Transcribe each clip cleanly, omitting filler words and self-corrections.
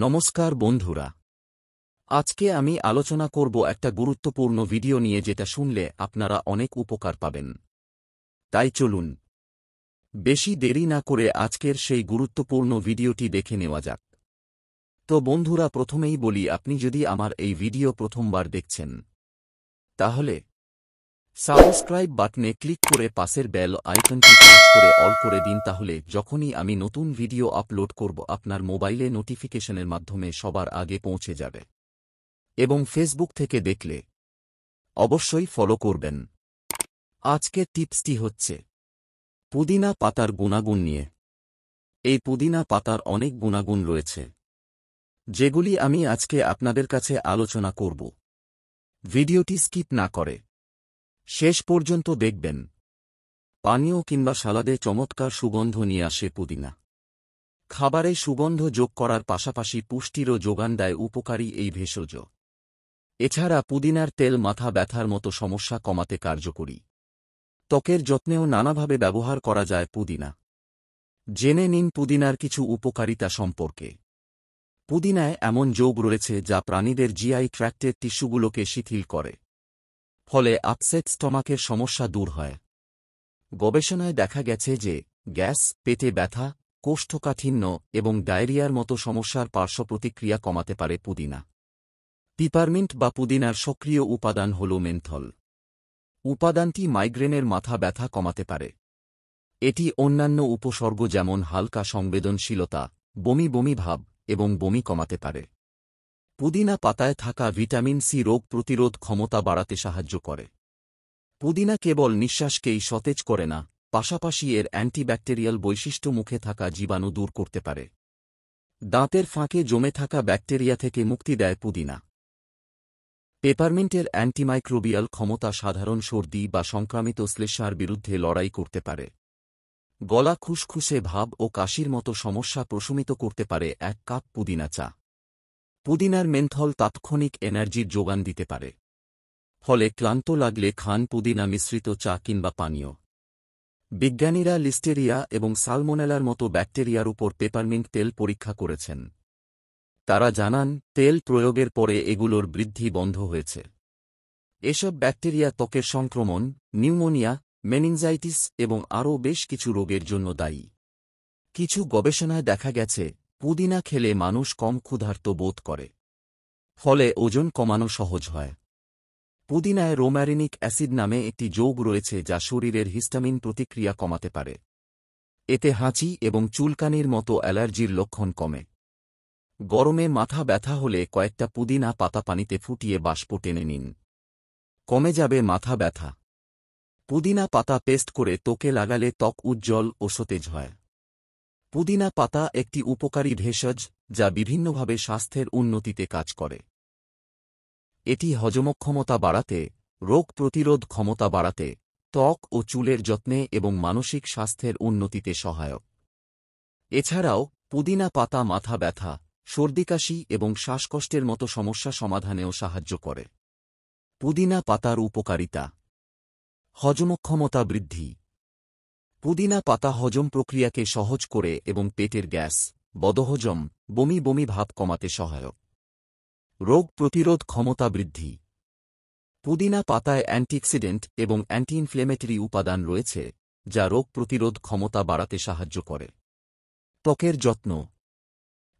নমস্কার বন্ধুরা, আজকে আমি আলোচনা করব একটা গুরুত্বপূর্ণ ভিডিও নিয়ে যেটা শুনলে আপনারা অনেক উপকার পাবেন। তাই চলুন বেশি দেরি না করে আজকের সেই গুরুত্বপূর্ণ ভিডিওটি দেখে নেওয়া যাক। তো বন্ধুরা, প্রথমেই বলি, আপনি যদি আমার এই ভিডিও প্রথমবার দেখছেন তাহলে সাবস্ক্রাইব বাটনে ক্লিক করে পাশের বেল আইকনটি প্রেস করে অল করে দিন, তাহলে যখনই আমি নতুন ভিডিও আপলোড করব আপনার মোবাইলে নোটিফিকেশনের মাধ্যমে সবার আগে পৌঁছে যাবে। এবং ফেসবুক থেকে দেখলে অবশ্যই ফলো করবেন। আজকের টিপসটি হচ্ছে পুদিনা পাতার গুণাগুণ নিয়ে। এই পুদিনা পাতার অনেক গুণাগুণ রয়েছে, যেগুলি আমি আজকে আপনাদের কাছে আলোচনা করব। ভিডিওটি স্কিপ না করে শেষ পর্যন্ত দেখবেন। পানীয় কিংবা সালাদে চমৎকার সুগন্ধ নিয়ে আসে পুদিনা। খাবারে সুগন্ধ যোগ করার পাশাপাশি পুষ্টিরও যোগান দেয় উপকারী এই ভেষজ। এছাড়া পুদিনার তেল মাথা ব্যথার মতো সমস্যা কমাতে কার্যকরী। ত্বকের যত্নেও নানাভাবে ব্যবহার করা যায় পুদিনা। জেনে নিন পুদিনার কিছু উপকারিতা সম্পর্কে। পুদিনায় এমন যৌগ রয়েছে যা প্রাণীদের জিআই ট্র্যাক্টের টিস্যুগুলোকে শিথিল করে, ফলে আপসেট স্টমাকের সমস্যা দূর হয়। গবেষণায় দেখা গেছে যে গ্যাস, পেটে ব্যথা, কোষ্ঠকাঠিন্য এবং ডায়রিয়ার মতো সমস্যার পার্শ্ব প্রতিক্রিয়া কমাতে পারে পুদিনা। পিপারমিন্ট বা পুদিনার সক্রিয় উপাদান হল মেন্থল। উপাদানটি মাইগ্রেনের মাথা ব্যথা কমাতে পারে। এটি অন্যান্য উপসর্গ যেমন হালকা সংবেদনশীলতা, বমি বমি ভাব এবং বমি কমাতে পারে। পুদিনা পাতায় থাকা ভিটামিন সি রোগ প্রতিরোধ ক্ষমতা বাড়াতে সাহায্য করে। পুদিনা কেবল নিঃশ্বাসকেই সতেজ করে না, পাশাপাশি এর অ্যান্টিব্যাকটেরিয়াল বৈশিষ্ট্য মুখে থাকা জীবাণু দূর করতে পারে। দাঁতের ফাঁকে জমে থাকা ব্যাকটেরিয়া থেকে মুক্তি দেয় পুদিনা। পেপারমিন্টের অ্যান্টিমাইক্রোবিয়াল ক্ষমতা সাধারণ সর্দি বা সংক্রামিত শ্লেষ্মার বিরুদ্ধে লড়াই করতে পারে। গলা খুসখুসে ভাব ও কাশির মতো সমস্যা প্রশমিত করতে পারে 1 কাপ পুদিনা চা। পুদিনার মেন্থল তাৎক্ষণিক এনার্জির যোগান দিতে পারে, ফলে ক্লান্ত লাগলে খান পুদিনা মিশ্রিত চা কিংবা পানীয়। বিজ্ঞানীরা লিস্টেরিয়া এবং সালমোনেলার মতো ব্যাকটেরিয়ার উপর পেপারমিন্ট তেল পরীক্ষা করেছেন। তারা জানান, তেল প্রয়োগের পরে এগুলোর বৃদ্ধি বন্ধ হয়েছে। এসব ব্যাকটেরিয়া ত্বকের সংক্রমণ, নিউমোনিয়া, মেনিনজাইটিস এবং আরও বেশ কিছু রোগের জন্য দায়ী। কিছু গবেষণায় দেখা গেছে পুদিনা খেলে মানুষ কম ক্ষুধার্ত বোধ করে, ফলে ওজন কমানো সহজ হয়। পুদিনায় রোম্যারিনিক অ্যাসিড নামে একটি যৌগ রয়েছে যা শরীরের হিস্টামিন প্রতিক্রিয়া কমাতে পারে। এতে হাঁচি এবং চুলকানির মতো অ্যালার্জির লক্ষণ কমে। গরমে মাথা ব্যথা হলে কয়েকটা পুদিনা পাতা পানিতে ফুটিয়ে বাষ্প টেনে নিন, কমে যাবে মাথা ব্যথা। পুদিনা পাতা পেস্ট করে ত্বকে লাগালে ত্বক উজ্জ্বল ও সতেজ হয়। পুদিনা পাতা একটি উপকারী ভেষজ যা বিভিন্নভাবে স্বাস্থ্যের উন্নতিতে কাজ করে। এটি হজমক্ষমতা বাড়াতে, রোগ প্রতিরোধ ক্ষমতা বাড়াতে, ত্বক ও চুলের যত্নে এবং মানসিক স্বাস্থ্যের উন্নতিতে সহায়ক। এছাড়াও পুদিনা পাতা মাথা ব্যথা, সর্দিকাশি এবং শ্বাসকষ্টের মতো সমস্যা সমাধানেও সাহায্য করে। পুদিনা পাতার উপকারিতা: হজমক্ষমতা বৃদ্ধি। পুদিনা পাতা হজম প্রক্রিয়াকে সহজ করে এবং পেটের গ্যাস, বদহজম, বমি বমি ভাব কমাতে সহায়ক। রোগ প্রতিরোধ ক্ষমতা বৃদ্ধি। পুদিনা পাতায় অ্যান্টিঅক্সিডেন্ট এবং অ্যান্টি ইনফ্লেমেটরি উপাদান রয়েছে যা রোগ প্রতিরোধ ক্ষমতা বাড়াতে সাহায্য করে। ত্বকের যত্ন।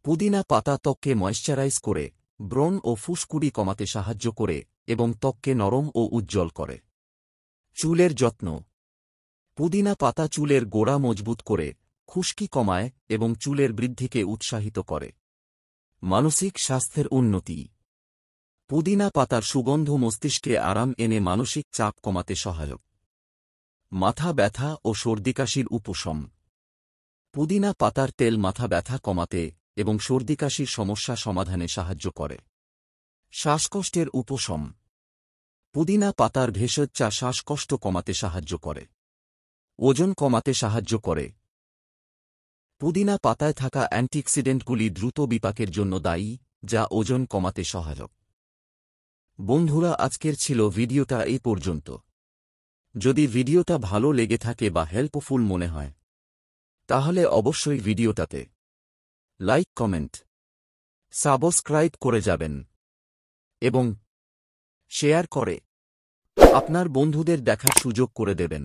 পুদিনা পাতা ত্বককে ময়েশ্চারাইজ করে, ব্রণ ও ফুসকুড়ি কমাতে সাহায্য করে এবং ত্বককে নরম ও উজ্জ্বল করে। চুলের যত্ন। পুদিনা পাতা চুলের গোড়া মজবুত করে, খুশকি কমায় এবং চুলের বৃদ্ধিকে উৎসাহিত করে। মানসিক স্বাস্থ্যের উন্নতি। পুদিনা পাতার সুগন্ধ মস্তিষ্কে আরাম এনে মানসিক চাপ কমাতে সহায়ক। মাথা ব্যথা ও সর্দিকাশির উপশম। পুদিনা পাতার তেল মাথা ব্যথা কমাতে এবং সর্দিকাশির সমস্যা সমাধানে সাহায্য করে। শ্বাসকষ্টের উপশম। পুদিনা পাতার ভেষজ চা শ্বাসকষ্ট কমাতে সাহায্য করে। ওজন কমাতে সাহায্য করে। পুদিনা পাতায় থাকা অ্যান্টিঅক্সিডেন্টগুলি দ্রুত বিপাকের জন্য দায়ী, যা ওজন কমাতে সহায়ক। বন্ধুরা, আজকের ছিল ভিডিওটা এই পর্যন্ত। যদি ভিডিওটা ভালো লেগে থাকে বা হেল্পফুল মনে হয়, তাহলে অবশ্যই ভিডিওটাতে লাইক, কমেন্ট, সাবস্ক্রাইব করে যাবেন এবং শেয়ার করে আপনার বন্ধুদের দেখার সুযোগ করে দেবেন।